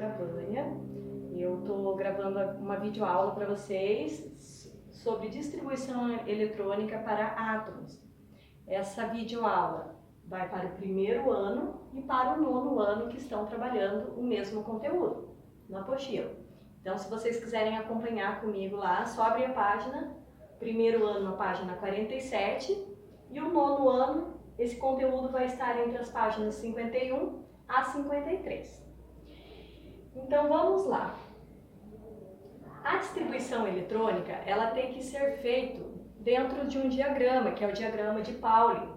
professora Vânia. Eu estou gravando uma videoaula para vocês sobre distribuição eletrônica para átomos. Essa videoaula vai para o primeiro ano e para o nono ano que estão trabalhando o mesmo conteúdo na apostila. Então, se vocês quiserem acompanhar comigo lá, só abre a página, primeiro ano a página 47 e o nono ano, esse conteúdo vai estar entre as páginas 51 a 53. Então, vamos lá. A distribuição eletrônica, ela tem que ser feita dentro de um diagrama, que é o diagrama de Pauli.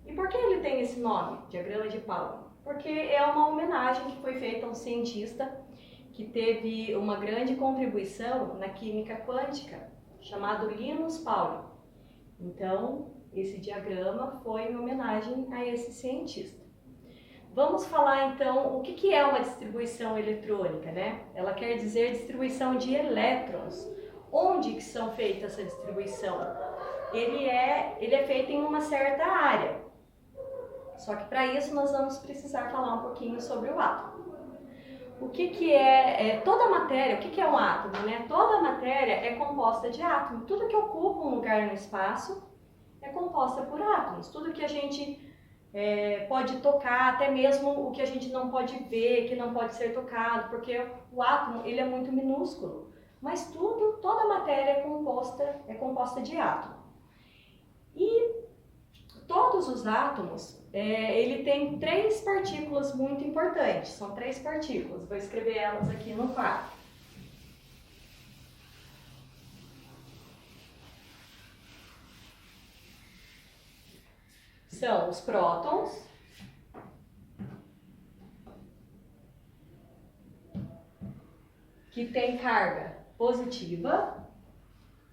E por que ele tem esse nome, diagrama de Pauli? Porque é uma homenagem que foi feita a um cientista que teve uma grande contribuição na química quântica, chamado Linus Pauling. Então, esse diagrama foi em homenagem a esse cientista. Vamos falar então o que é uma distribuição eletrônica, né? Ela quer dizer distribuição de elétrons. Onde que são feitas essa distribuição? Ele é feito em uma certa área. Só que para isso nós vamos precisar falar um pouquinho sobre o átomo. O que é toda matéria? O que é um átomo, né? Toda matéria é composta de átomos. Tudo que ocupa um lugar no espaço é composta por átomos. Tudo que a gente pode tocar, até mesmo o que a gente não pode ver, que não pode ser tocado, porque o átomo ele é muito minúsculo. Mas toda matéria é composta de átomo. E todos os átomos, ele tem três partículas muito importantes. São três partículas. Vou escrever elas aqui no quadro. São os prótons, que tem carga positiva.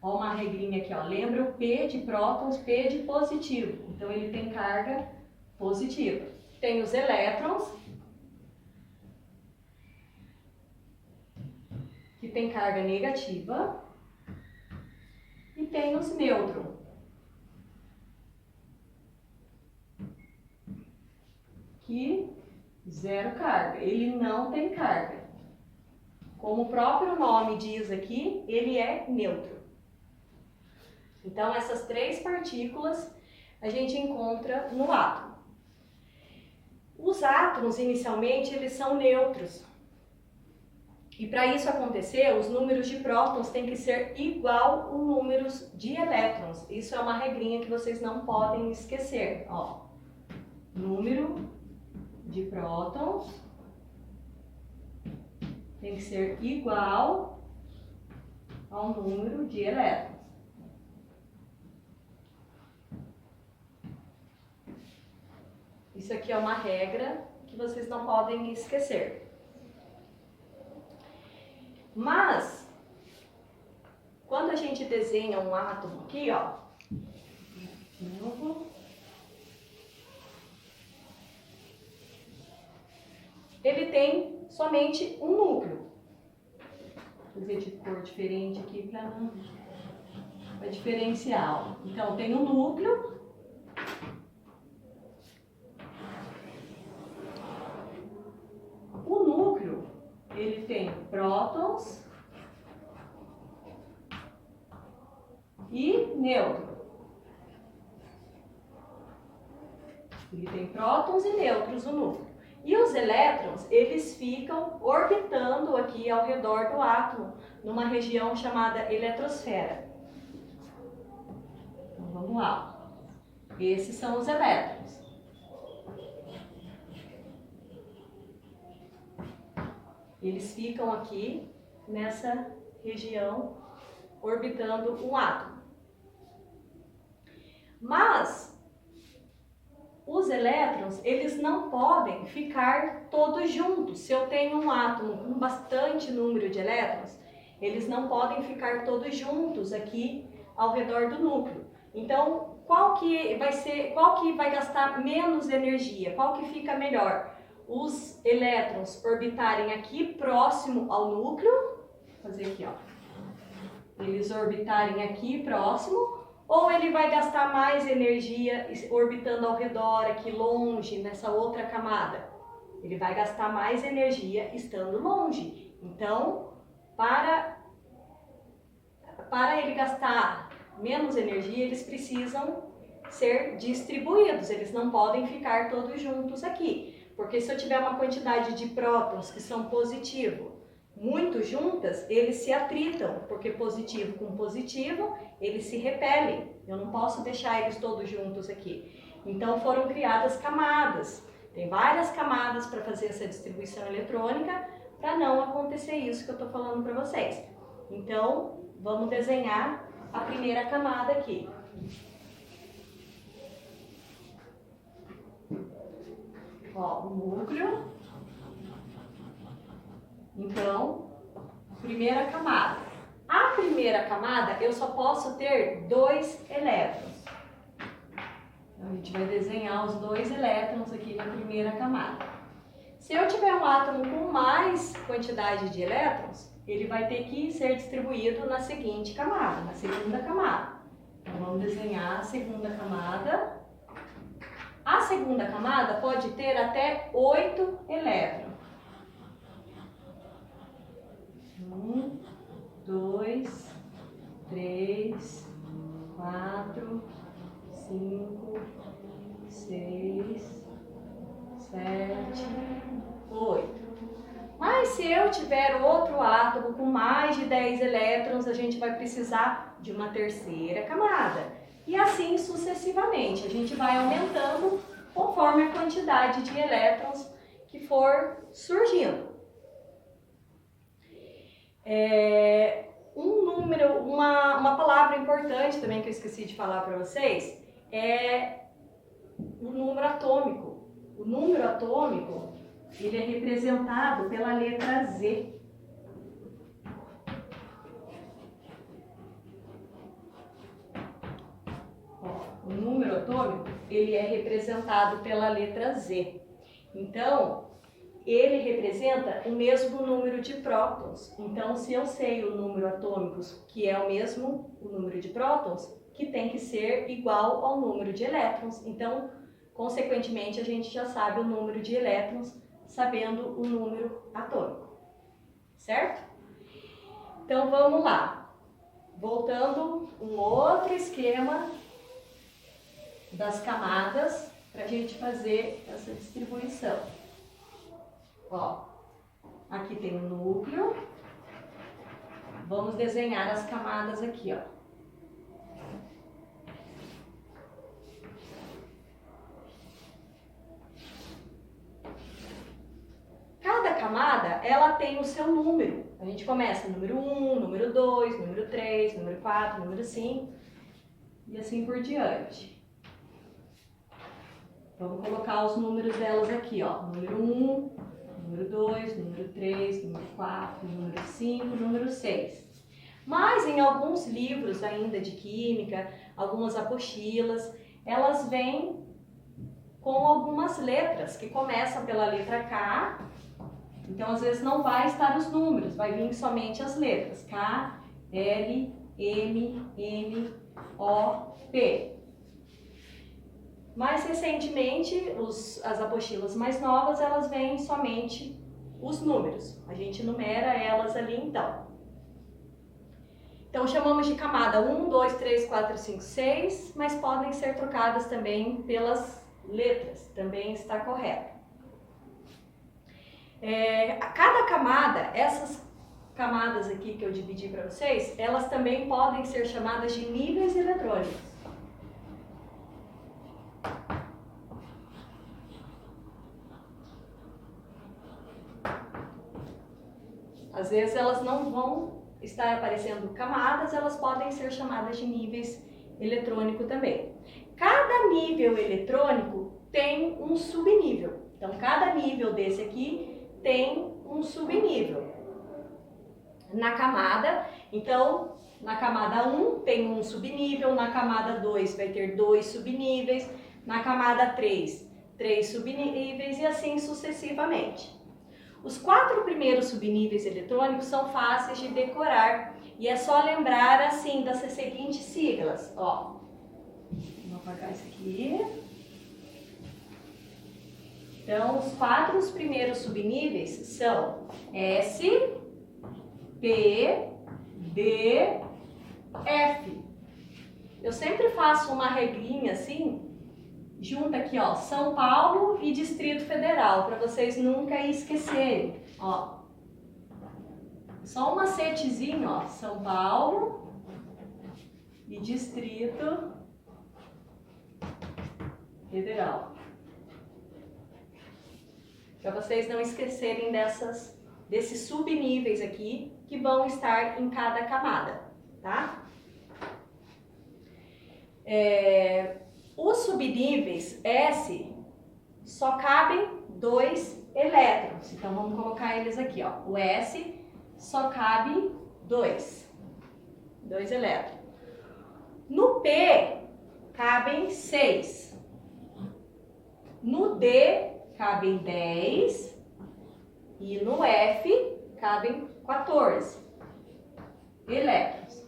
Ó, uma regrinha aqui, ó. Lembra o P de prótons, P de positivo. Então ele tem carga positiva. Tem os elétrons, que tem carga negativa. E tem os nêutrons, que zero carga. Ele não tem carga. Como o próprio nome diz aqui, ele é neutro. Então, essas três partículas a gente encontra no átomo. Os átomos, inicialmente, eles são neutros. E para isso acontecer, os números de prótons têm que ser igual aos números de elétrons. Isso é uma regrinha que vocês não podem esquecer. Ó, número de prótons tem que ser igual ao número de elétrons. Isso aqui é uma regra que vocês não podem esquecer. Mas, quando a gente desenha um átomo aqui, ó, ele tem somente um núcleo. Vou fazer de cor diferente aqui para diferenciar. Então, tem um núcleo. O núcleo, ele tem prótons e nêutrons. Ele tem prótons e nêutrons no núcleo. E os elétrons, eles ficam orbitando aqui ao redor do átomo, numa região chamada eletrosfera. Então, vamos lá. Esses são os elétrons. Eles ficam aqui nessa região orbitando um átomo. Mas os elétrons, eles não podem ficar todos juntos. Se eu tenho um átomo com bastante número de elétrons, eles não podem ficar todos juntos aqui ao redor do núcleo. Então, qual que vai gastar menos energia? Qual que fica melhor? Os elétrons orbitarem aqui próximo ao núcleo, vou fazer aqui, ó. Eles orbitarem aqui próximo, ou ele vai gastar mais energia orbitando ao redor, aqui longe, nessa outra camada? ele vai gastar mais energia estando longe. Então, para ele gastar menos energia, eles precisam ser distribuídos, eles não podem ficar todos juntos aqui. Porque se eu tiver uma quantidade de prótons que são positivo muito juntas, eles se atritam, porque positivo com positivo, eles se repelem. Eu não posso deixar eles todos juntos aqui. Então foram criadas camadas. Tem várias camadas para fazer essa distribuição eletrônica, para não acontecer isso que eu estou falando para vocês. Então, vamos desenhar a primeira camada aqui. Ó, o núcleo. Então, primeira camada. A primeira camada, eu só posso ter 2 elétrons. Então, a gente vai desenhar os 2 elétrons aqui na primeira camada. Se eu tiver um átomo com mais quantidade de elétrons, ele vai ter que ser distribuído na seguinte camada, na segunda camada. Então, vamos desenhar a segunda camada. A segunda camada pode ter até 8 elétrons. 1, 2, 3, 4, 5, 6, 7, 8. Mas se eu tiver outro átomo com mais de 10 elétrons, a gente vai precisar de uma terceira camada. E assim sucessivamente, a gente vai aumentando conforme a quantidade de elétrons que for surgindo. Uma palavra importante também que eu esqueci de falar para vocês é o número atômico. O número atômico, ele é representado pela letra Z. O número atômico, ele é representado pela letra Z. Então, ele representa o mesmo número de prótons. Então, se eu sei o número atômicos, que é o mesmo o número de prótons, que tem que ser igual ao número de elétrons. Então, consequentemente, a gente já sabe o número de elétrons, sabendo o número atômico. Certo? Então, vamos lá. Voltando, um outro esquema das camadas para a gente fazer essa distribuição. Ó, aqui tem o núcleo. Vamos desenhar as camadas aqui, ó. Cada camada, ela tem o seu número. A gente começa número 1, número 2, número 3, número 4, número 5 e assim por diante. Vamos colocar os números delas aqui, ó. Número 1, número 2, número 3, número 4, número 5, número 6. Mas em alguns livros ainda de química, algumas apostilas, elas vêm com algumas letras que começam pela letra K. Então, às vezes não vai estar os números, vai vir somente as letras K, L, M, N, O, P. Mais recentemente, as apostilas mais novas, elas vêm somente os números. A gente numera elas ali então. Então, chamamos de camada 1, 2, 3, 4, 5, 6, mas podem ser trocadas também pelas letras, também está correto. A cada camada, essas camadas aqui que eu dividi para vocês, elas também podem ser chamadas de níveis eletrônicos. Às vezes elas não vão estar aparecendo camadas, elas podem ser chamadas de níveis eletrônicos também. Cada nível eletrônico tem um subnível. Então, cada nível desse aqui tem um subnível na camada. Então, na camada 1 tem um subnível, na camada 2 vai ter 2 subníveis, na camada 3, 3 subníveis e assim sucessivamente. Os 4 primeiros subníveis eletrônicos são fáceis de decorar e é só lembrar assim das seguintes siglas. Ó, vou apagar isso aqui. Então, os 4 primeiros subníveis são S, P, D, F. Eu sempre faço uma regrinha assim, junta aqui, ó, São Paulo e Distrito Federal, para vocês nunca esquecerem, ó. Só um macetezinho, ó, São Paulo e Distrito Federal. Para vocês não esquecerem desses subníveis aqui que vão estar em cada camada, tá? Os subníveis S só cabem 2 elétrons. Então, vamos colocar eles aqui, ó. O S só cabe 2 elétrons. No P, cabem 6. No D, cabem 10. E no F, cabem 14 elétrons.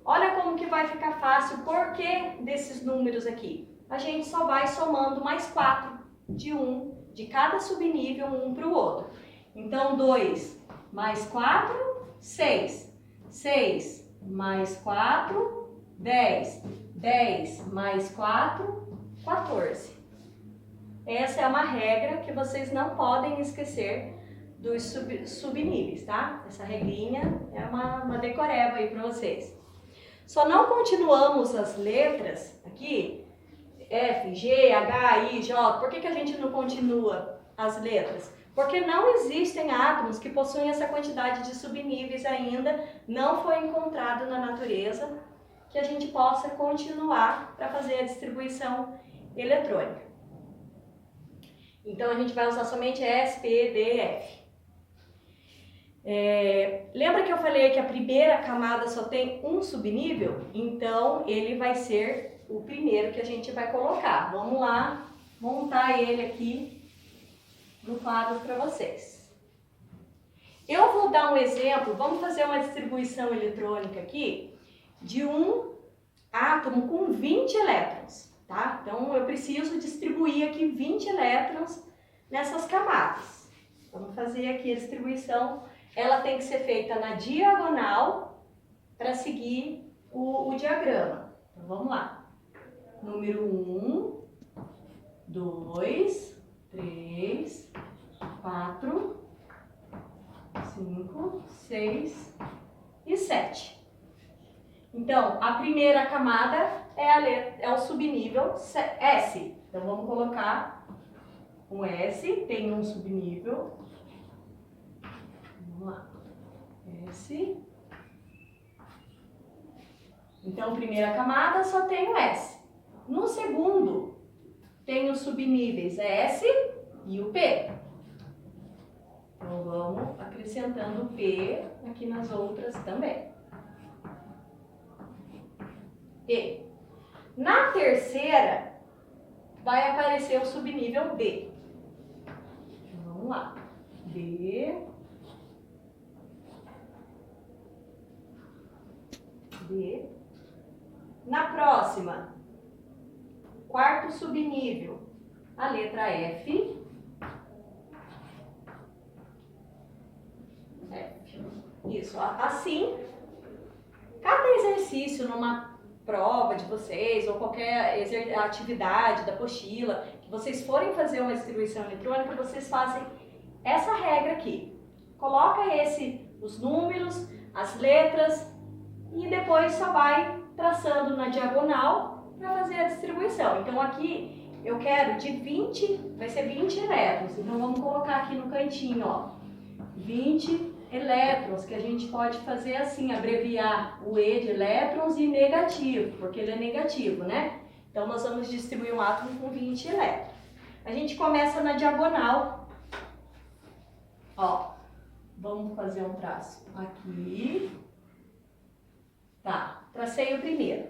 Olha como que vai ficar fácil. Por que desses números aqui? A gente só vai somando mais 4 de cada subnível, um para o outro. Então, 2 mais 4, 6. 6 mais 4, 10. 10 mais 4, 14. Essa é uma regra que vocês não podem esquecer dos subníveis, tá? Essa regrinha é uma decoreba aí para vocês. Só não continuamos as letras aqui, F, G, H, I, J. Por que a gente não continua as letras? Porque não existem átomos que possuem essa quantidade de subníveis ainda, não foi encontrado na natureza que a gente possa continuar para fazer a distribuição eletrônica. Então, a gente vai usar somente S, P, D, F. Lembra que eu falei que a primeira camada só tem um subnível? Então, ele vai ser o primeiro que a gente vai colocar. Vamos lá montar ele aqui no quadro para vocês. Eu vou dar um exemplo, vamos fazer uma distribuição eletrônica aqui de um átomo com 20 elétrons, tá? Então, eu preciso distribuir aqui 20 elétrons nessas camadas. Vamos fazer aqui a distribuição. Ela tem que ser feita na diagonal para seguir o diagrama. Então, vamos lá. Número 1, 2, 3, 4, 5, 6 e 7. Então, a primeira camada é o subnível S. Então, vamos colocar um S, tem um subnível. Vamos lá. S. Então, primeira camada só tem o S. No segundo, tem os subníveis S e o P. Então, vamos acrescentando o P aqui nas outras também. E na terceira, vai aparecer o subnível D. Então, vamos lá. D. D. Na próxima, quarto subnível, a letra F. F. Isso, assim, cada exercício numa prova de vocês ou qualquer atividade da apostila que vocês forem fazer uma distribuição eletrônica, vocês fazem essa regra aqui. Coloca os números, as letras e depois só vai traçando na diagonal para fazer a distribuição. Então aqui eu quero de 20, vai ser 20 elétrons. Então vamos colocar aqui no cantinho, ó, 20 elétrons, que a gente pode fazer assim, abreviar o E de elétrons e negativo, porque ele é negativo, né? Então nós vamos distribuir um átomo com 20 elétrons. A gente começa na diagonal, ó, vamos fazer um traço aqui. Tá, tracei o primeiro.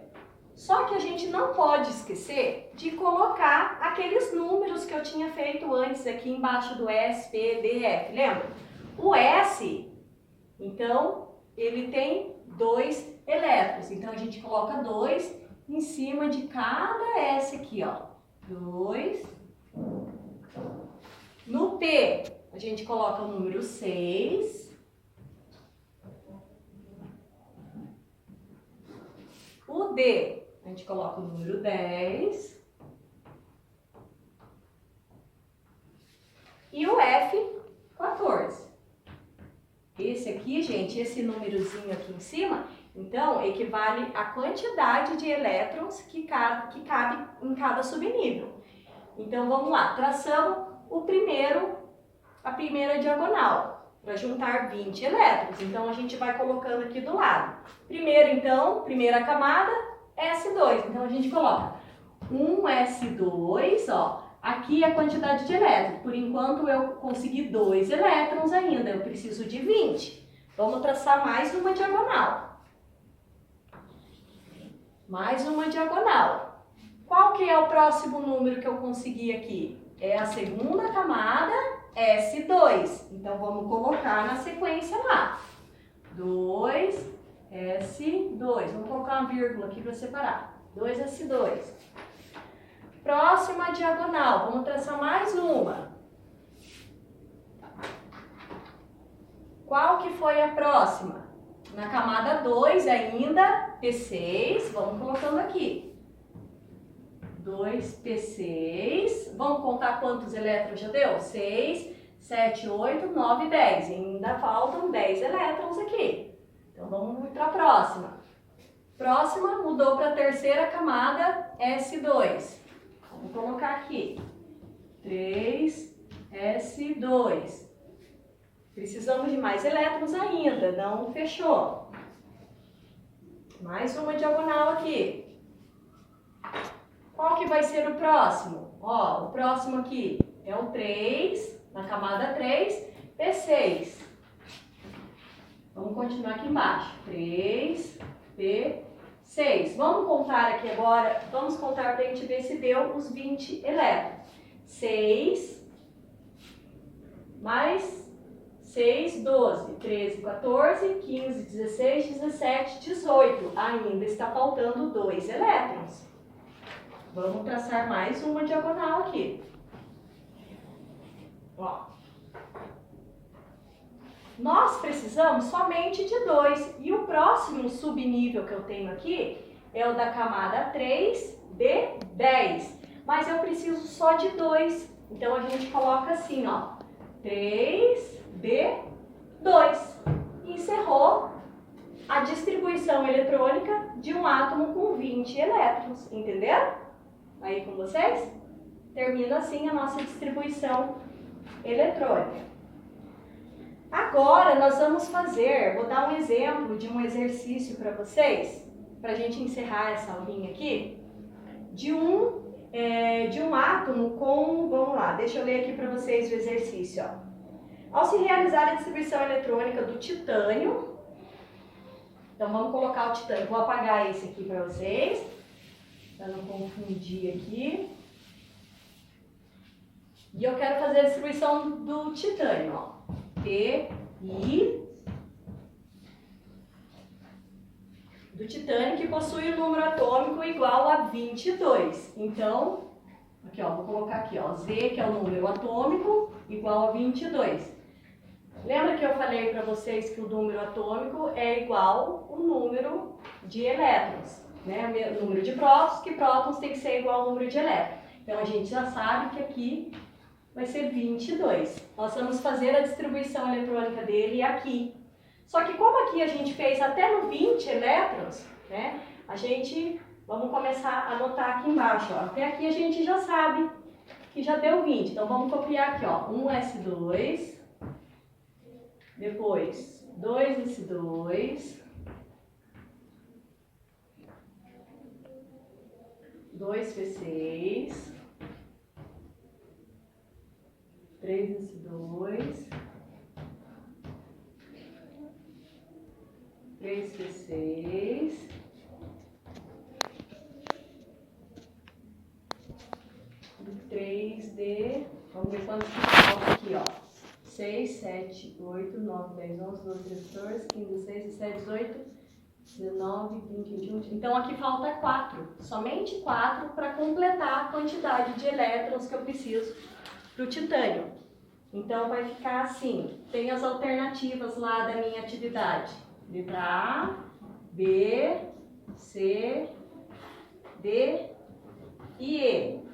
Só que a gente não pode esquecer de colocar aqueles números que eu tinha feito antes aqui embaixo do S, P, D, F, lembra? O S, então, ele tem 2 elétrons. Então, a gente coloca 2 em cima de cada S aqui, ó. 2 No P, a gente coloca o número 6. O D, a gente coloca o número 10. E o F, 14. Esse aqui, gente, esse númerozinho aqui em cima, então, equivale à quantidade de elétrons que cabe em cada subnível. Então, vamos lá, traçamos a primeira diagonal, para juntar 20 elétrons. Então, a gente vai colocando aqui do lado. Primeiro, então, primeira camada, S2. Então, a gente coloca um S2, ó. Aqui é a quantidade de elétrons. Por enquanto, eu consegui 2 elétrons ainda. Eu preciso de 20. Vamos traçar mais uma diagonal. Mais uma diagonal. Qual que é o próximo número que eu consegui aqui? É a segunda camada, S2. Então, vamos colocar na sequência lá. 2, S2. Vamos colocar uma vírgula aqui para separar. 2S2. Próxima diagonal. Vamos traçar mais uma. Qual que foi a próxima? Na camada 2 ainda, P6. Vamos colocando aqui. 2P6. Vamos contar quantos elétrons já deu? 6, 7, 8, 9, 10. Ainda faltam 10 elétrons aqui. Então, vamos para a próxima. Próxima, mudou para a terceira camada, S2. Vamos colocar aqui. 3S2. Precisamos de mais elétrons ainda, não fechou. Mais uma diagonal aqui. Qual que vai ser o próximo? Ó, o próximo aqui é o 3, na camada 3, P6. Vamos continuar aqui embaixo. 3, P6. Vamos contar aqui agora, vamos contar para a gente ver se deu os 20 elétrons. 6, mais 6, 12, 13, 14, 15, 16, 17, 18. Ainda está faltando 2 elétrons. Vamos traçar mais uma diagonal aqui. Ó. Nós precisamos somente de 2. E o próximo subnível que eu tenho aqui é o da camada 3D10. Mas eu preciso só de 2. Então, a gente coloca assim, ó. 3D2. Encerrou a distribuição eletrônica de um átomo com 20 elétrons. Entenderam? Aí com vocês? Termina assim a nossa distribuição eletrônica. Agora nós vamos fazer, vou dar um exemplo de um exercício para vocês, para a gente encerrar essa aulinha aqui, de um átomo com, vamos lá, deixa eu ler aqui para vocês o exercício. Ó. Ao se realizar a distribuição eletrônica do titânio, então vamos colocar o titânio, vou apagar esse aqui para vocês, para não confundir aqui. E eu quero fazer a distribuição do titânio, ó. TI do titânio que possui o número atômico igual a 22. Então, aqui ó, vou colocar aqui ó, Z que é o número atômico igual a 22. Lembra que eu falei para vocês que o número atômico é igual ao número de elétrons, né? O número de prótons, que prótons tem que ser igual ao número de elétrons. Então a gente já sabe que aqui vai ser 22. Nós vamos fazer a distribuição eletrônica dele aqui. Só que como aqui a gente fez até no 20 elétrons, né? Vamos começar a anotar aqui embaixo, ó. Até aqui a gente já sabe que já deu 20. Então vamos copiar aqui, ó. 1S2, depois 2S2, 2P6, 3S2, 3P6, 3D, vamos ver quantos que faltam aqui, ó. 6, 7, 8, 9, 10, 11, 12, 13, 14, 15, 16, 17, 18, 19, 20, 21. Então aqui falta 4, somente 4 para completar a quantidade de elétrons que eu preciso para o titânio. Então vai ficar assim, tem as alternativas lá da minha atividade. Letra A, B, C, D e E.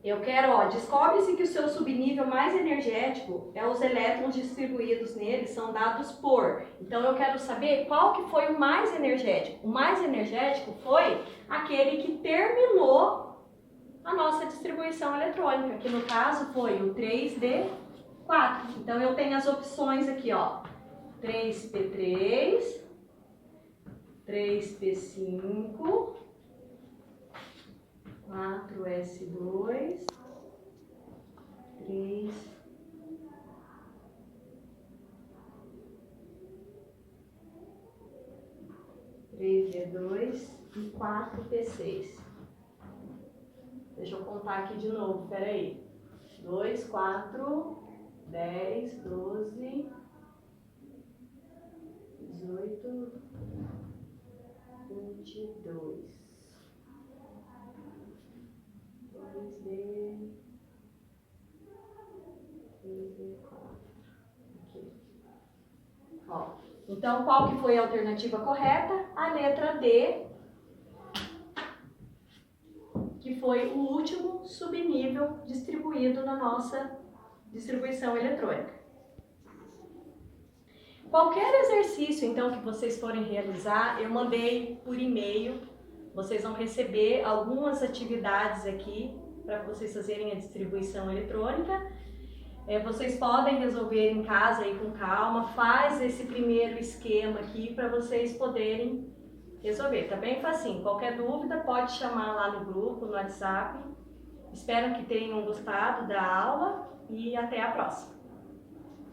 Eu quero, descobre-se que o seu subnível mais energético é os elétrons distribuídos nele, são dados por. Então eu quero saber qual que foi o mais energético. O mais energético foi aquele que terminou a nossa distribuição eletrônica, que no caso foi o 3D4. Então eu tenho as opções aqui, 3P3, 3P5, 4S2, 3V2 e 4P6. Deixa eu contar aqui de novo, peraí. 2, 4, 10, 12, 18, 22. 2D, 3D4. Aqui. Então, qual que foi a alternativa correta? A letra D, que foi o último subnível distribuído na nossa distribuição eletrônica. Qualquer exercício, então, que vocês forem realizar, eu mandei por e-mail. Vocês vão receber algumas atividades aqui para vocês fazerem a distribuição eletrônica. Vocês podem resolver em casa aí com calma. Faz esse primeiro esquema aqui para vocês poderem resolver. Tá bem facinho. Qualquer dúvida pode chamar lá no grupo, no WhatsApp. Espero que tenham gostado da aula e até a próxima.